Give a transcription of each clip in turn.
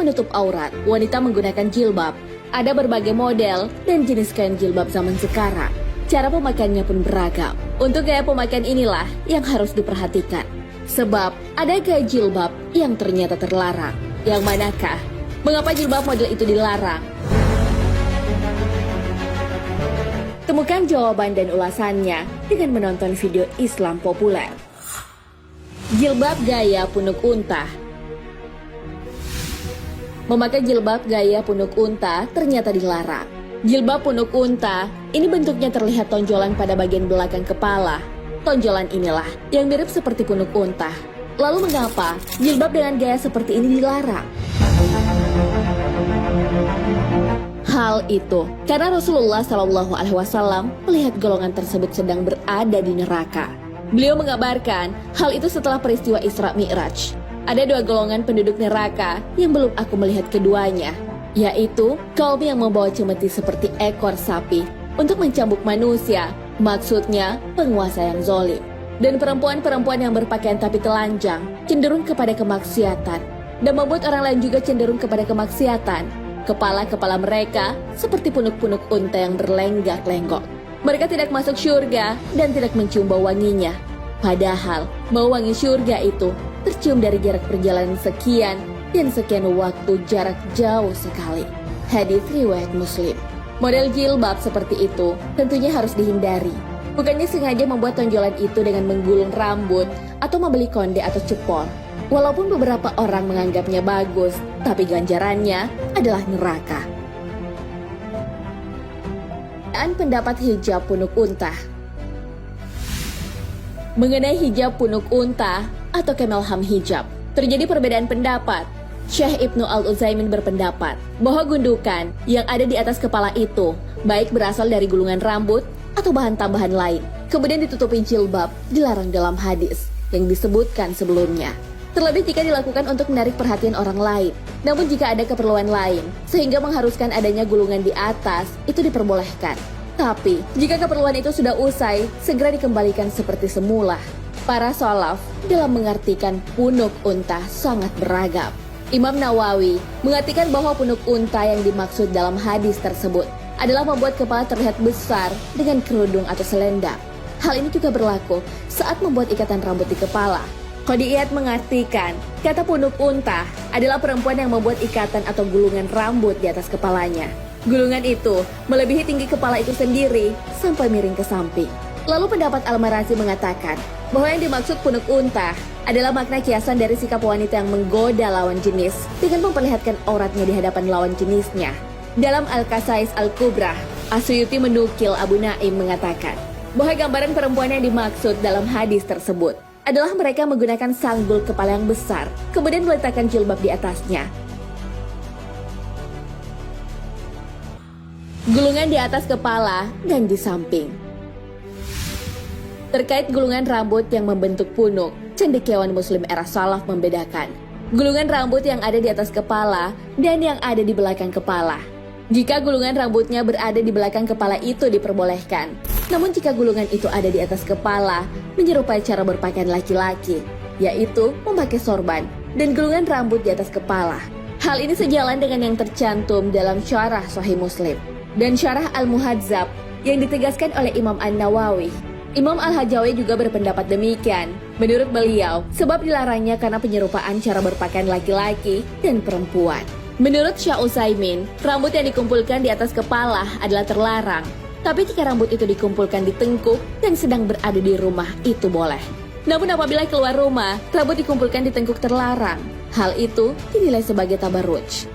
menutup aurat, wanita menggunakan jilbab. Ada berbagai model dan jenis kain jilbab zaman sekarang. Cara pemakaiannya pun beragam. Untuk gaya pemakaian inilah yang harus diperhatikan. Sebab ada gaya jilbab yang ternyata terlarang. Yang manakah? Mengapa jilbab model itu dilarang? Temukan jawaban dan ulasannya dengan menonton video Islam populer. Jilbab gaya punuk unta. Memakai jilbab gaya punuk unta ternyata dilarang. Jilbab punuk unta ini bentuknya terlihat tonjolan pada bagian belakang kepala. Tonjolan inilah yang mirip seperti punuk unta. Lalu mengapa jilbab dengan gaya seperti ini dilarang? Hal itu karena Rasulullah SAW melihat golongan tersebut sedang berada di neraka. Beliau mengabarkan hal itu setelah peristiwa Isra Mi'raj. Ada dua golongan penduduk neraka yang belum aku melihat keduanya, yaitu kaum yang membawa cemeti seperti ekor sapi untuk mencambuk manusia, maksudnya penguasa yang zalim. Dan perempuan-perempuan yang berpakaian tapi telanjang cenderung kepada kemaksiatan dan membuat orang lain juga cenderung kepada kemaksiatan. Kepala-kepala mereka seperti punuk-punuk unta yang berlenggak-lenggok. Mereka tidak masuk syurga dan tidak mencium bau wanginya. Padahal bau wangi syurga itu tercium dari jarak perjalanan sekian dan sekian waktu jarak jauh sekali. Hadis riwayat Muslim. Model jilbab seperti itu tentunya harus dihindari. Bukannya sengaja membuat tonjolan itu dengan menggulung rambut atau membeli konde atau cepol. Walaupun beberapa orang menganggapnya bagus, tapi ganjarannya adalah neraka. Pendapat hijab punuk unta. Mengenai hijab punuk unta atau camel ham hijab, terjadi perbedaan pendapat. Syekh Ibnu Al-Utsaimin berpendapat bahwa gundukan yang ada di atas kepala itu baik berasal dari gulungan rambut atau bahan tambahan lain, kemudian ditutupi jilbab, dilarang dalam hadis yang disebutkan sebelumnya. Terlebih jika dilakukan untuk menarik perhatian orang lain. Namun jika ada keperluan lain, sehingga mengharuskan adanya gulungan di atas, itu diperbolehkan. Tapi, jika keperluan itu sudah usai, segera dikembalikan seperti semula. Para shalaf dalam mengartikan punuk unta sangat beragam. Imam Nawawi mengartikan bahwa punuk unta yang dimaksud dalam hadis tersebut adalah membuat kepala terlihat besar dengan kerudung atau selendang. Hal ini juga berlaku saat membuat ikatan rambut di kepala. Qadiyat mengartikan kata punuk unta adalah perempuan yang membuat ikatan atau gulungan rambut di atas kepalanya. Gulungan itu melebihi tinggi kepala itu sendiri sampai miring ke samping. Lalu pendapat Al-Marazi mengatakan bahwa yang dimaksud punuk unta adalah makna kiasan dari sikap wanita yang menggoda lawan jenis dengan memperlihatkan auratnya di hadapan lawan jenisnya. Dalam Al-Qasais Al-Kubra, As-Suyuti menukil Abu Naim mengatakan bahwa gambaran perempuan yang dimaksud dalam hadis tersebut adalah mereka menggunakan sanggul kepala yang besar, kemudian meletakkan jilbab di atasnya. Gulungan di atas kepala dan di samping. Terkait gulungan rambut yang membentuk punuk, cendekiawan Muslim era salaf membedakan gulungan rambut yang ada di atas kepala dan yang ada di belakang kepala. Jika gulungan rambutnya berada di belakang kepala itu diperbolehkan. Namun jika gulungan itu ada di atas kepala, menyerupai cara berpakaian laki-laki, yaitu memakai sorban dan gulungan rambut di atas kepala. Hal ini sejalan dengan yang tercantum dalam syarah Sahih Muslim dan syarah Al-Muhadzab yang ditegaskan oleh Imam An-Nawawi. Imam Al-Hajawi juga berpendapat demikian. Menurut beliau, sebab dilarangnya karena penyerupaan cara berpakaian laki-laki dan perempuan. Menurut Syekh Utsaimin, rambut yang dikumpulkan di atas kepala adalah terlarang. Tapi jika rambut itu dikumpulkan di tengkuk dan sedang berada di rumah, itu boleh. Namun apabila keluar rumah, rambut dikumpulkan di tengkuk terlarang. Hal itu dinilai sebagai tabarruj.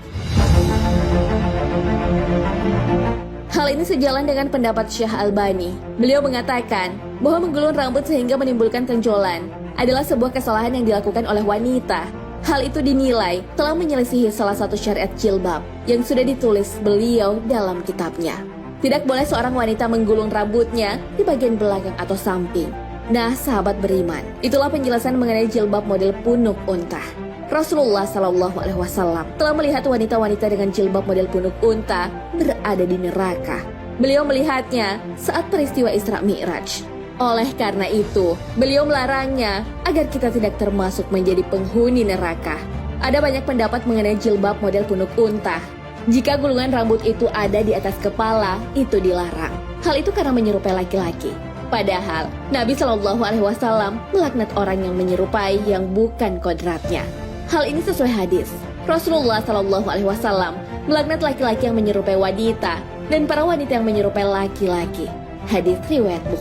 Hal ini sejalan dengan pendapat Syekh Albani. Beliau mengatakan bahwa menggulung rambut sehingga menimbulkan tonjolan adalah sebuah kesalahan yang dilakukan oleh wanita. Hal itu dinilai telah menyelisihi salah satu syariat jilbab yang sudah ditulis beliau dalam kitabnya. Tidak boleh seorang wanita menggulung rambutnya di bagian belakang atau samping. Nah, sahabat beriman, itulah penjelasan mengenai jilbab model punuk unta. Rasulullah SAW telah melihat wanita-wanita dengan jilbab model punuk unta berada di neraka. Beliau melihatnya saat peristiwa Isra Mi'raj. Oleh karena itu, beliau melarangnya agar kita tidak termasuk menjadi penghuni neraka. Ada banyak pendapat mengenai jilbab model punuk unta. Jika gulungan rambut itu ada di atas kepala, itu dilarang. Hal itu karena menyerupai laki-laki. Padahal, Nabi Shallallahu Alaihi Wasallam melaknat orang yang menyerupai yang bukan kodratnya. Hal ini sesuai hadis. Rasulullah Shallallahu Alaihi Wasallam melaknat laki-laki yang menyerupai wanita dan para wanita yang menyerupai laki-laki. Hadis riwayat Bukhari.